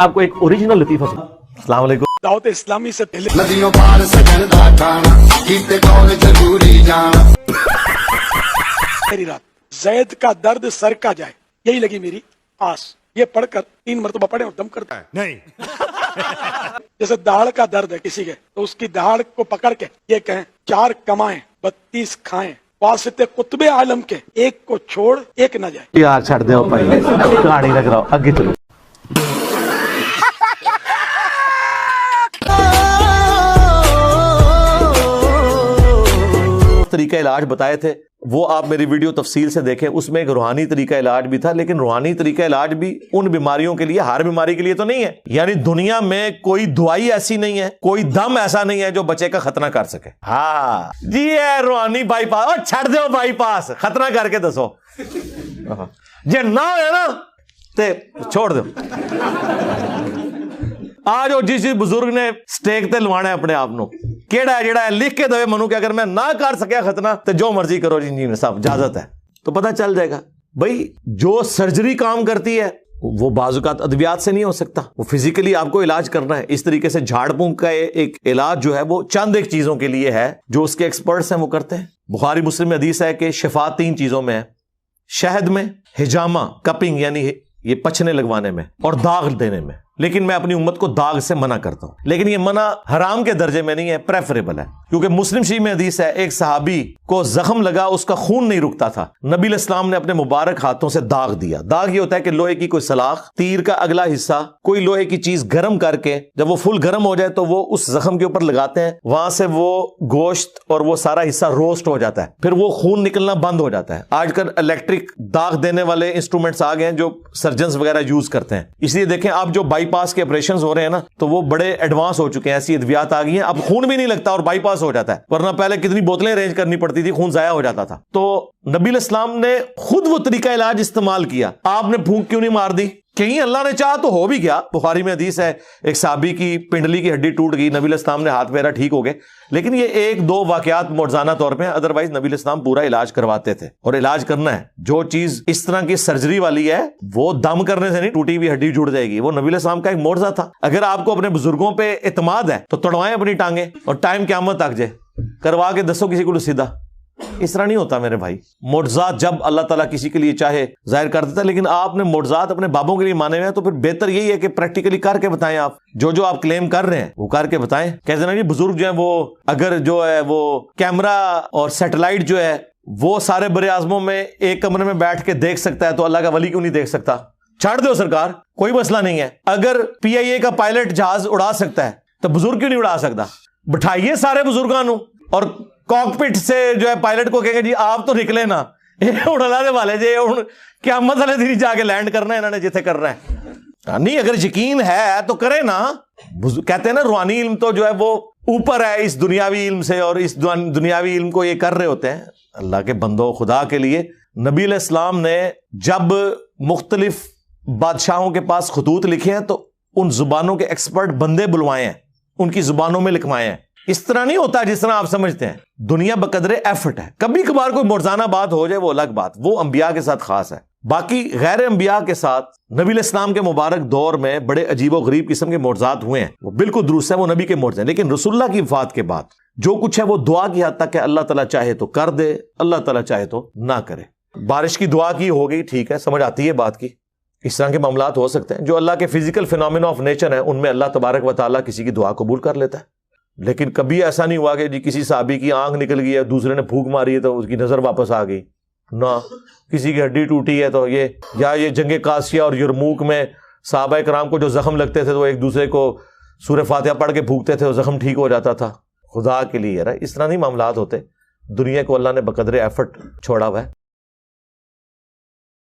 आपको एक ओरिजिनल लतीफा अस्सलाम वालेकुम। दावत इस्लामी से पहले नदियों पार सजन दा ठाना कीते कौन जरूरी जाना। मेरी रात जैद का दर्द सर का जाए, यही लगी मेरी आस। ये पढ़कर 3 मरतबा पढ़े और दम करते हैं। नहीं जैसे दहाड़ का दर्द है किसी के, तो उसकी दहाड़ को पकड़ के ये कहें 4 कमाएं 32 खाएं, वासिते कुतबे आलम के एक को छोड़ एक न जाए। यार छड़ दो भाई, कहानी लग रहा आगे चलो। तरीका इलाज बताए थे वो आप मेरी वीडियो तफसील से देखें, उसमें एक रूहानी तरीका इलाज भी था, लेकिन रूहानी तरीका इलाज भी उन बीमारियों के लिए, हर बीमारी के लिए तो नहीं है। यानी दुनिया में कोई दवाई ऐसी नहीं है, कोई दम ऐसा नहीं है जो बच्चे का खतना कर सके। हाँ जी है रूहानी बाईपास, और छड़ दो बाईपास, खतना करके दसो जे ना है ना ते छोड़ दो। आज वो जिस बुजुर्ग ने स्टेक ते लवाना है अपने आप को, केड़ा है जेड़ा लिख के दवे मनु कि अगर मैं ना कर सकिया खतना तो जो मर्जी करो जी इंजीनियर साहब, इजाजत है, तो पता चल जाएगा। भाई जो सर्जरी काम करती है वो बाजुकात अद्वियात से नहीं हो सकता, वो फिजिकली आपको इलाज करना है। इस तरीके से झाड़ फूंक का एक इलाज जो है वो चंद एक चीजों के लिए है, जो उसके एक्सपर्ट्स हैं वो करते हैं। बुखारी मुस्लिम में हदीस है कि शिफा 3 चीजों में है, शहद में, हिजामा कपिंग यानी ये पछने लगवाने में, और दाग देने में। लेकिन मैं अपनी उम्मत को दाग से मना करता हूं, लेकिन ये मना हराम के दर्जे में नहीं है, प्रेफरेबल है। क्योंकि मुस्लिम शरीफ में हदीस है, एक सहाबी को जख्म लगा, उसका खून नहीं रुकता था, नबी इस्लाम ने अपने मुबारक हाथों से दाग दिया। दाग ये होता है कि लोहे की कोई सलाख, तीर का अगला हिस्सा, कोई लोहे की चीज गर्म करके जब वो फुल गर्म हो जाए तो वो उस जख्म के ऊपर लगाते हैं, वहां से वो गोश्त और वो सारा हिस्सा रोस्ट हो जाता है, फिर वो खून निकलना बंद हो जाता है। आजकल इलेक्ट्रिक दाग देने वाले इंस्ट्रूमेंट्स आ गए हैं जो सर्जन वगैरह यूज करते हैं। इसलिए देखें आप जो बाईपास के ऑपरेशन हो रहे हैं ना, तो वो बड़े एडवांस हो चुके हैं, ऐसी अद्वियात आ गई हैं, अब खून भी नहीं लगता और बाईपास हो जाता है। वरना पहले कितनी बोतलें अरेंज करनी पड़ती थी, खून जाया हो जाता था। तो नबी इस्लाम ने खुद वो तरीका इलाज इस्तेमाल किया, आपने फूंक क्यों नहीं मार दी? कहीं अल्लाह ने चाहा तो हो भी गया। बुखारी में हदीस है, एक साहबी की पिंडली की हड्डी टूट गई, नबी इस्लाम ने हाथ फेरा, ठीक हो गए। लेकिन ये 1-2 वाकयात मौजूदा तौर पे, अदरवाइज नबी इस्लाम पूरा इलाज करवाते थे। और इलाज करना है, जो चीज इस तरह की सर्जरी वाली है वो दम करने से नहीं, टूटी हुई हड्डी जुड़ जाएगी। वो नबी इस्लाम का एक मौजज़ा था। अगर आपको अपने बुजुर्गों पे इत्मीनान है तो तोड़वाएं अपनी टांगे, और टाइम क़यामत तक जाए करवा के दसो किसी को सीधा। इस तरह नहीं होता मेरे भाई। मोज़ात जब अल्लाह ताला किसी के लिए चाहे जाहिर कर देता है, लेकिन आपने मोज़ात अपने बाबों के लिए माने हुए हैं, तो फिर बेहतर यही है कि प्रैक्टिकली करके बताएं। आप जो आप क्लेम कर रहे हैं वो करके बताएं। कहते ना जी बुजुर्ग जो है वो अगर जो है वो कैमरा और सैटेलाइट जो है वो सारे बड़े आजमों में एक कमरे में बैठ के देख सकता है, तो अल्लाह का वली क्यों नहीं देख सकता? छाड़ दो सरकार, कोई मसला नहीं है। अगर PIA का पायलट जहाज उड़ा सकता है तो बुजुर्ग क्यों नहीं उड़ा सकता? बिठाइए सारे बुजुर्गों और कॉकपिट से जो है पायलट को कहेंगे जी आप तो निकले ना, ये उड़ाने वाले जे क्या मसले दिन जाके लैंड करना है इन्होंने जिथे करना है। नहीं, अगर यकीन है तो करे ना। कहते हैं ना रूहानी इल्म तो जो है वो ऊपर है इस दुनियावी इल्म से, और इस दुनियावी इल्म को ये कर रहे होते हैं अल्लाह के बंदो खुदा के लिए। नबी इस्लाम ने जब मुख्तलिफ बादशाहों के पास खतूत लिखे हैं तो उन जुबानों के एक्सपर्ट बंदे बुलवाए हैं, उनकी जुबानों में लिखवाए हैं। इस तरह नहीं होता जिस तरह आप समझते हैं। दुनिया बकदरे एफर्ट है। कभी कभार कोई मौजूदा बात हो जाए वो अलग बात, वो अंबिया के साथ खास है। बाकी गैर अंबिया के साथ नबी इस्लाम के मुबारक दौर में बड़े अजीबो गरीब किस्म के मोज़ात हुए हैं, वो बिल्कुल दुरुस्त है, वो नबी के मोज़े। लेकिन रसूलुल्लाह की वफ़ात के बाद जो कुछ है वो दुआ की हद तक है। अल्लाह ताला चाहे तो कर दे, अल्लाह ताला चाहे तो ना करे। बारिश की दुआ की हो गई, ठीक है, समझ आती है बात की। इस तरह के मामलात हो सकते हैं। जो अल्लाह के फिजिकल फिनोमेना ऑफ नेचर है उनमें अल्लाह तबारक व तआला किसी की दुआ कबूल कर लेता है। लेकिन कभी ऐसा नहीं हुआ कि जी किसी साहबी की आंख निकल गई है, दूसरे ने फूंक मारी है तो उसकी नजर वापस आ गई ना, किसी की हड्डी टूटी है तो ये, या ये जंगे कासिया और यरमूक में सहाबा कराम को जो जख्म लगते थे तो एक दूसरे को सूरह फातिहा पढ़ के फूंकते थे, जख्म ठीक हो जाता था। खुदा के लिए यार इस तरह नहीं मामलात होते। दुनिया को अल्लाह ने बकदरे एफर्ट छोड़ा हुआ है।